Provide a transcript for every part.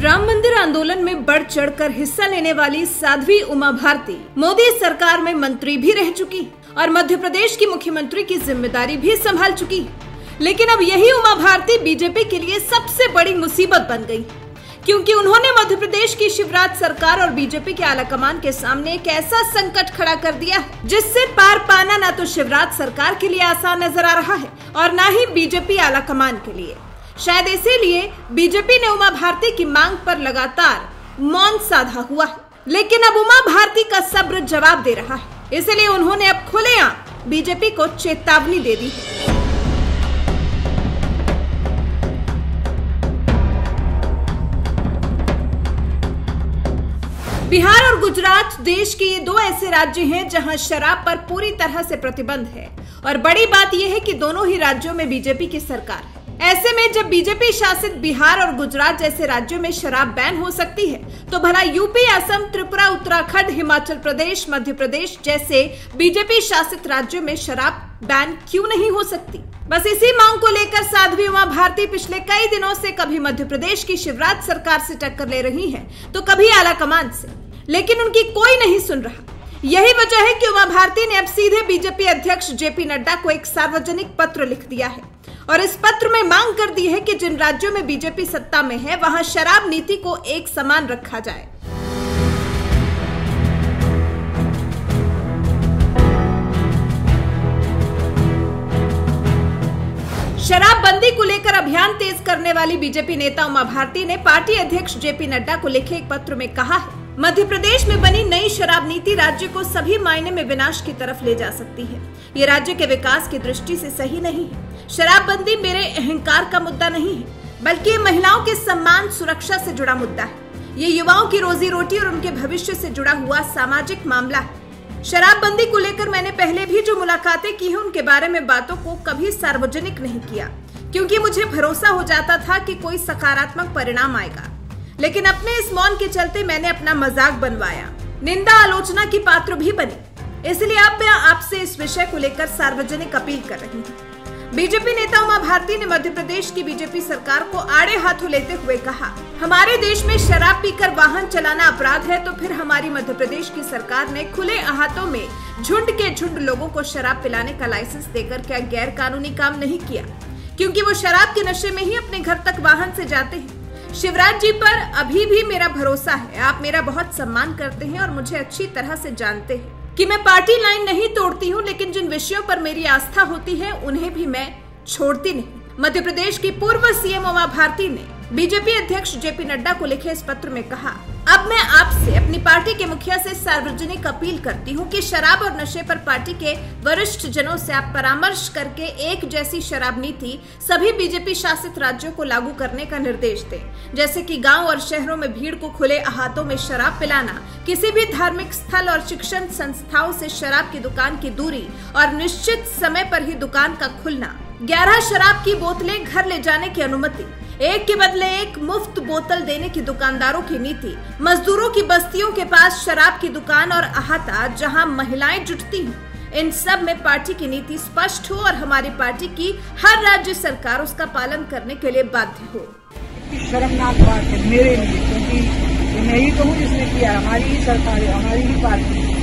राम मंदिर आंदोलन में बढ़ चढ़कर हिस्सा लेने वाली साध्वी उमा भारती मोदी सरकार में मंत्री भी रह चुकी और मध्य प्रदेश की मुख्यमंत्री की जिम्मेदारी भी संभाल चुकी। लेकिन अब यही उमा भारती बीजेपी के लिए सबसे बड़ी मुसीबत बन गई, क्योंकि उन्होंने मध्य प्रदेश की शिवराज सरकार और बीजेपी के आलाकमान के सामने एक ऐसा संकट खड़ा कर दिया जिससे पार पाना ना तो शिवराज सरकार के लिए आसान नजर आ रहा है और ना ही बीजेपी आलाकमान के लिए। शायद इसीलिए बीजेपी ने उमा भारती की मांग पर लगातार मौन साधा हुआ है। लेकिन अब उमा भारती का सब्र जवाब दे रहा है, इसलिए उन्होंने अब खुलेआम बीजेपी को चेतावनी दे दी है। बिहार और गुजरात देश के ये दो ऐसे राज्य हैं जहां शराब पर पूरी तरह से प्रतिबंध है और बड़ी बात यह है कि दोनों ही राज्यों में बीजेपी की सरकार है। ऐसे में जब बीजेपी शासित बिहार और गुजरात जैसे राज्यों में शराब बैन हो सकती है, तो भला यूपी, असम, त्रिपुरा, उत्तराखंड, हिमाचल प्रदेश, मध्य प्रदेश जैसे बीजेपी शासित राज्यों में शराब बैन क्यों नहीं हो सकती? बस इसी मांग को लेकर साध्वी उमा भारती पिछले कई दिनों से कभी मध्य प्रदेश की शिवराज सरकार से टक्कर ले रही हैं, तो कभी आलाकमान से, लेकिन उनकी कोई नहीं सुन रहा। यही वजह है कि उमा भारती ने अब सीधे बीजेपी अध्यक्ष जेपी नड्डा को एक सार्वजनिक पत्र लिख दिया है और इस पत्र में मांग कर दी है कि जिन राज्यों में बीजेपी सत्ता में है वहां शराब नीति को एक समान रखा जाए। शराबबंदी को लेकर अभियान तेज करने वाली बीजेपी नेता उमा भारती ने पार्टी अध्यक्ष जेपी नड्डा को लिखे एक पत्र में कहा है, मध्य प्रदेश में बनी नई शराब नीति राज्य को सभी मायने में विनाश की तरफ ले जा सकती है। ये राज्य के विकास की दृष्टि से सही नहीं है। शराबबंदी मेरे अहंकार का मुद्दा नहीं है, बल्कि ये महिलाओं के सम्मान, सुरक्षा से जुड़ा मुद्दा है। ये युवाओं की रोजी रोटी और उनके भविष्य से जुड़ा हुआ सामाजिक मामला है। शराबबंदी को लेकर मैंने पहले भी जो मुलाकातें की हैं, उनके बारे में बातों को कभी सार्वजनिक नहीं किया, क्योंकि मुझे भरोसा हो जाता था कि कोई सकारात्मक परिणाम आएगा। लेकिन अपने इस मौन के चलते मैंने अपना मजाक बनवाया, निंदा आलोचना की पात्र भी बनी। इसलिए अब मैं आपसे इस विषय को लेकर सार्वजनिक अपील कर रही हूँ। बीजेपी नेता उमा भारती ने मध्य प्रदेश की बीजेपी सरकार को आड़े हाथों लेते हुए कहा, हमारे देश में शराब पीकर वाहन चलाना अपराध है, तो फिर हमारी मध्य प्रदेश की सरकार ने खुले हाथों में झुंड के झुंड लोगों को शराब पिलाने का लाइसेंस देकर क्या गैर कानूनी काम नहीं किया? क्योंकि वो शराब के नशे में ही अपने घर तक वाहन से जाते हैं। शिवराज जी पर अभी भी मेरा भरोसा है। आप मेरा बहुत सम्मान करते हैं और मुझे अच्छी तरह से जानते हैं कि मैं पार्टी लाइन नहीं तोड़ती हूं, लेकिन जिन विषयों पर मेरी आस्था होती है उन्हें भी मैं छोड़ती नहीं। मध्य प्रदेश की पूर्व सीएम उमा भारती ने बीजेपी अध्यक्ष जेपी नड्डा को लिखे इस पत्र में कहा, अब मैं आपसे अपनी पार्टी के मुखिया से सार्वजनिक अपील करती हूं कि शराब और नशे पर पार्टी के वरिष्ठ जनों से आप परामर्श करके एक जैसी शराब नीति सभी बीजेपी शासित राज्यों को लागू करने का निर्देश दें। जैसे कि गांव और शहरों में भीड़ को खुले हाथों में शराब पिलाना, किसी भी धार्मिक स्थल और शिक्षण संस्थाओं से शराब की दुकान की दूरी और निश्चित समय पर ही दुकान का खुलना, 11 शराब की बोतलें घर ले जाने की अनुमति, एक के बदले एक मुफ्त बोतल देने की दुकानदारों की नीति, मजदूरों की बस्तियों के पास शराब की दुकान और अहाता जहां महिलाएं जुटती हैं, इन सब में पार्टी की नीति स्पष्ट हो और हमारी पार्टी की हर राज्य सरकार उसका पालन करने के लिए बाध्य हो। शर्मनाक बात है मेरे लिए, क्योंकि मैं ही तो हूँ जिसने किया, हमारी ही सरकार है, हमारी ही पार्टी है।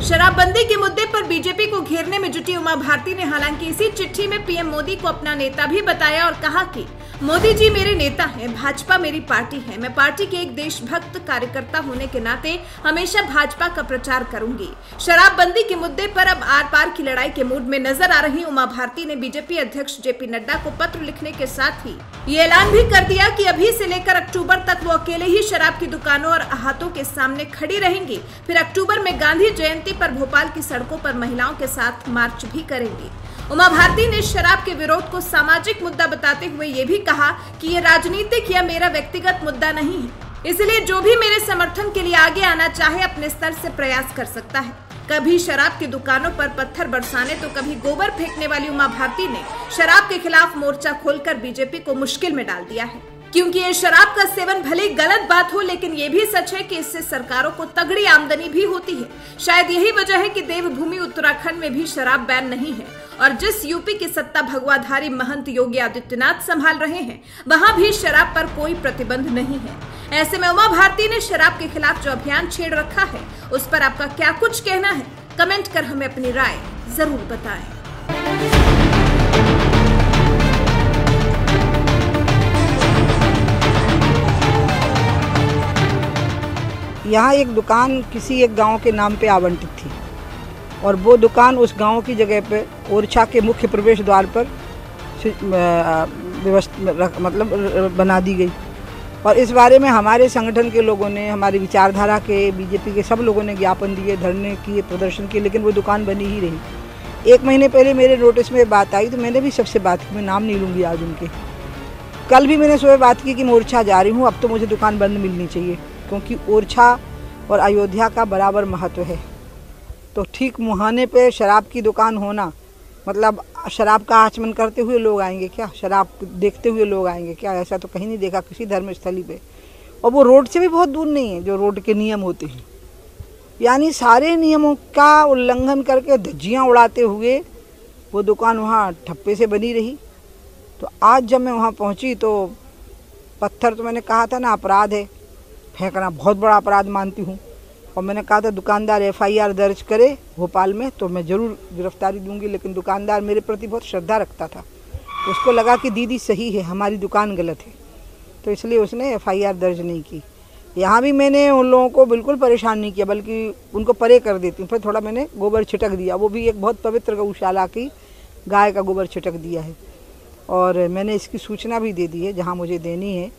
शराबबंदी के मुद्दे पर बीजेपी को घेरने में जुटी उमा भारती ने हालांकि इसी चिट्ठी में पीएम मोदी को अपना नेता भी बताया और कहा कि मोदी जी मेरे नेता हैं, भाजपा मेरी पार्टी है। मैं पार्टी के एक देशभक्त कार्यकर्ता होने के नाते हमेशा भाजपा का प्रचार करूंगी। शराबबंदी के मुद्दे पर अब आर पार की लड़ाई के मूड में नजर आ रही उमा भारती ने बीजेपी अध्यक्ष जेपी नड्डा को पत्र लिखने के साथ ही ये ऐलान भी कर दिया कि अभी से लेकर अक्टूबर तक वो अकेले ही शराब की दुकानों और अहातों के सामने खड़ी रहेंगी। फिर अक्टूबर में गांधी जयंती पर भोपाल की सड़कों पर महिलाओं के साथ मार्च भी करेंगी। उमा भारती ने शराब के विरोध को सामाजिक मुद्दा बताते हुए ये भी कहा कि ये राजनीतिक या मेरा व्यक्तिगत मुद्दा नहीं है, इसलिए जो भी मेरे समर्थन के लिए आगे आना चाहे अपने स्तर से प्रयास कर सकता है। कभी शराब की दुकानों पर पत्थर बरसाने तो कभी गोबर फेंकने वाली उमा भारती ने शराब के खिलाफ मोर्चा खोलकर बीजेपी को मुश्किल में डाल दिया है। क्योंकि ये शराब का सेवन भले गलत बात हो, लेकिन ये भी सच है कि इससे सरकारों को तगड़ी आमदनी भी होती है। शायद यही वजह है कि देवभूमि उत्तराखंड में भी शराब बैन नहीं है और जिस यूपी की सत्ता भगवाधारी महंत योगी आदित्यनाथ संभाल रहे हैं, वहां भी शराब पर कोई प्रतिबंध नहीं है। ऐसे में उमा भारती ने शराब के खिलाफ जो अभियान छेड़ रखा है, उस पर आपका क्या कुछ कहना है? कमेंट कर हमें अपनी राय जरूर बताएं। यहाँ एक दुकान किसी एक गांव के नाम पे आवंटित थी और वो दुकान उस गांव की जगह पे ओरछा के मुख्य प्रवेश द्वार पर मतलब बना दी गई। और इस बारे में हमारे संगठन के लोगों ने, हमारी विचारधारा के, बीजेपी के सब लोगों ने ज्ञापन दिए, धरने किए, प्रदर्शन किए, लेकिन वो दुकान बनी ही रही। 1 महीने पहले मेरे नोटिस में बात आई तो मैंने भी सबसे बात की, मैं नाम नहीं लूँगी आज उनके। कल भी मैंने सुबह बात की कि मैं ओरछा जा रही हूँ, अब तो मुझे दुकान बंद मिलनी चाहिए, क्योंकि ओरछा और अयोध्या का बराबर महत्व है। तो ठीक मुहाने पे शराब की दुकान होना मतलब शराब का आचमन करते हुए लोग आएंगे क्या? शराब देखते हुए लोग आएंगे क्या? ऐसा तो कहीं नहीं देखा किसी धर्मस्थली पे। और वो रोड से भी बहुत दूर नहीं है जो रोड के नियम होते हैं। यानी सारे नियमों का उल्लंघन करके धज्जियाँ उड़ाते हुए वो दुकान वहाँ ठप्पे से बनी रही। तो आज जब मैं वहाँ पहुँची तो पत्थर, तो मैंने कहा था ना अपराध है, फेंकना बहुत बड़ा अपराध मानती हूँ, और मैंने कहा था दुकानदार FIR दर्ज करे भोपाल में तो मैं ज़रूर गिरफ्तारी दूंगी। लेकिन दुकानदार मेरे प्रति बहुत श्रद्धा रखता था, तो उसको लगा कि दीदी सही है, हमारी दुकान गलत है, तो इसलिए उसने FIR दर्ज नहीं की। यहाँ भी मैंने उन लोगों को बिल्कुल परेशान नहीं किया, बल्कि उनको परे कर देती हूँ। फिर थोड़ा मैंने गोबर छिटक दिया, वो भी एक बहुत पवित्र गौशाला की गाय का गोबर छिटक दिया है। और मैंने इसकी सूचना भी दे दी है जहाँ मुझे देनी है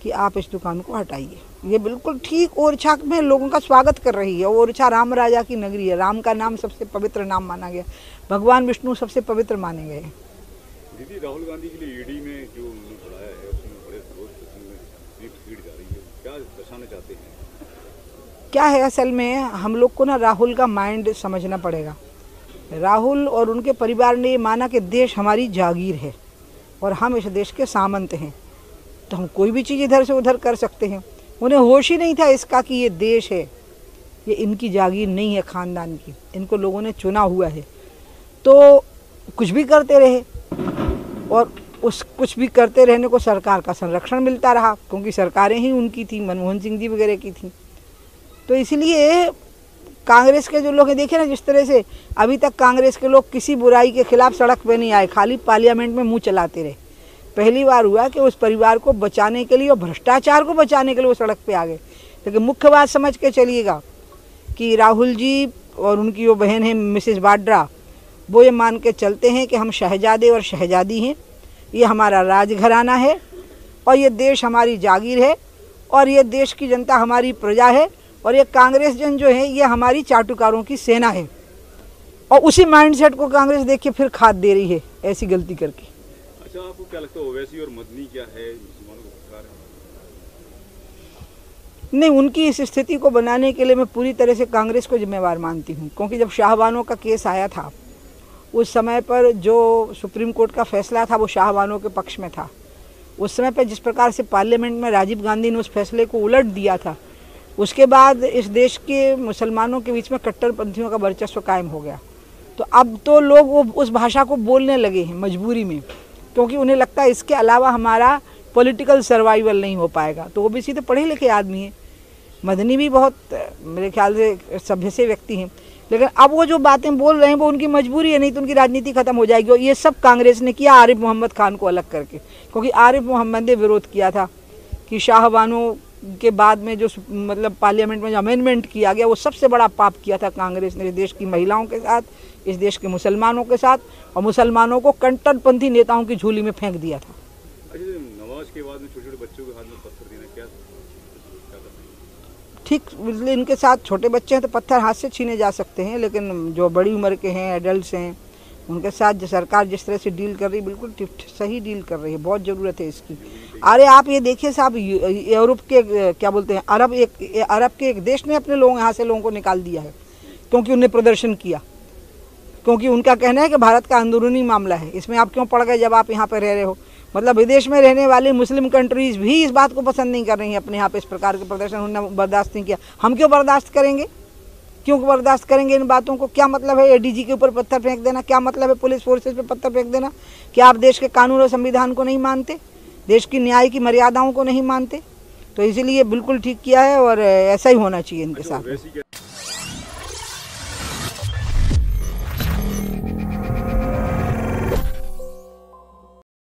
कि आप इस दुकान को हटाइए। ये बिल्कुल ठीक ओरछा में लोगों का स्वागत कर रही है। ओरछा राम राजा की नगरी है, राम का नाम सबसे पवित्र नाम माना गया, भगवान विष्णु सबसे पवित्र माने गए। दीदी, राहुल गांधी के लिए ईडी में जो उन्होंने पढ़ाया है उसमें बड़े भीड़ जा रही है, क्या दर्शाना चाहते हैं? क्या है असल में हम लोग को ना राहुल का माइंड समझना पड़ेगा। राहुल और उनके परिवार ने माना कि देश हमारी जागीर है और हम इस देश के सामंत हैं, तो हम कोई भी चीज़ इधर से उधर कर सकते हैं। उन्हें होश ही नहीं था इसका कि ये देश है, ये इनकी जागीर नहीं है ख़ानदान की, इनको लोगों ने चुना हुआ है। तो कुछ भी करते रहे और उस कुछ भी करते रहने को सरकार का संरक्षण मिलता रहा, क्योंकि सरकारें ही उनकी थी, मनमोहन सिंह जी वगैरह की थी। तो इसलिए कांग्रेस के जो लोग हैं, देखे ना जिस तरह से अभी तक कांग्रेस के लोग किसी बुराई के खिलाफ सड़क पे नहीं आए, खाली पार्लियामेंट में मुँह चलाते रहे। पहली बार हुआ कि उस परिवार को बचाने के लिए और भ्रष्टाचार को बचाने के लिए वो सड़क पे आ गए। लेकिन मुख्य बात समझ के चलिएगा कि राहुल जी और उनकी वो बहन है मिसेस वाड्रा, वो ये मान के चलते हैं कि हम शहजादे और शहजादी हैं, ये हमारा राजघराना है और ये देश हमारी जागीर है और ये देश की जनता हमारी प्रजा है और ये कांग्रेस जन जो है ये हमारी चाटुकारों की सेना है। और उसी माइंडसेट को कांग्रेस देख के फिर खाद दे रही है ऐसी गलती करके। अच्छा, आपको क्या लगता है ओवैसी और मदनी क्या है, मुसलमानों को पुकार है? नहीं, उनकी इस स्थिति को बनाने के लिए मैं पूरी तरह से कांग्रेस को जिम्मेवार मानती हूँ, क्योंकि जब शाहबानों का केस आया था उस समय पर जो सुप्रीम कोर्ट का फैसला था वो शाहबानों के पक्ष में था। उस समय पर जिस प्रकार से पार्लियामेंट में राजीव गांधी ने उस फैसले को उलट दिया था, उसके बाद इस देश के मुसलमानों के बीच में कट्टरपंथियों का वर्चस्व कायम हो गया। तो अब तो लोग वो उस भाषा को बोलने लगे हैं मजबूरी में, क्योंकि उन्हें लगता है इसके अलावा हमारा पॉलिटिकल सर्वाइवल नहीं हो पाएगा। तो ओबीसी तो पढ़े लिखे आदमी हैं, मदनी भी बहुत मेरे ख्याल से सभ्य से व्यक्ति हैं, लेकिन अब वो जो बातें बोल रहे हैं वो उनकी मजबूरी है, नहीं तो उनकी राजनीति खत्म हो जाएगी। और ये सब कांग्रेस ने किया आरिफ मोहम्मद खान को अलग करके, क्योंकि आरिफ मोहम्मद ने विरोध किया था कि शाहबानों के बाद में जो मतलब पार्लियामेंट में जो अमेंडमेंट किया गया वो सबसे बड़ा पाप किया था कांग्रेस ने इस देश की महिलाओं के साथ, इस देश के मुसलमानों के साथ, और मुसलमानों को कट्टरपंथी नेताओं की झोली में फेंक दिया था। अच्छा, नमाज के बाद में छोटे छोटे बच्चों के हाथ में पत्थर देना क्या ठीक, इसलिए इनके साथ छोटे बच्चे हैं तो पत्थर हाथ से छीने जा सकते हैं, लेकिन जो बड़ी उम्र के हैं, एडल्ट्स हैं, उनके साथ जो सरकार जिस तरह से डील कर रही है बिल्कुल सही डील कर रही है, बहुत ज़रूरत है इसकी। अरे आप ये देखिए साहब, यूरोप के क्या बोलते हैं, अरब के एक देश ने अपने लोगों यहाँ से लोगों को निकाल दिया है क्योंकि उन्हें प्रदर्शन किया, क्योंकि उनका कहना है कि भारत का अंदरूनी मामला है, इसमें आप क्यों पड़ गए जब आप यहाँ पर रह रहे हो। मतलब विदेश में रहने वाली मुस्लिम कंट्रीज भी इस बात को पसंद नहीं कर रही हैं, अपने यहाँ पे इस प्रकार के प्रदर्शन होना बर्दाश्त नहीं किया। हम क्यों बर्दाश्त करेंगे? क्यों बर्दाश्त करेंगे इन बातों को? क्या मतलब है एडीजी के ऊपर पत्थर फेंक देना? क्या मतलब है पुलिस फोर्सेस पे पत्थर फेंक देना? क्या आप देश के कानून और संविधान को नहीं मानते? देश की न्याय की मर्यादाओं को नहीं मानते? तो इसीलिए बिल्कुल ठीक किया है और ऐसा ही होना चाहिए इनके साथ।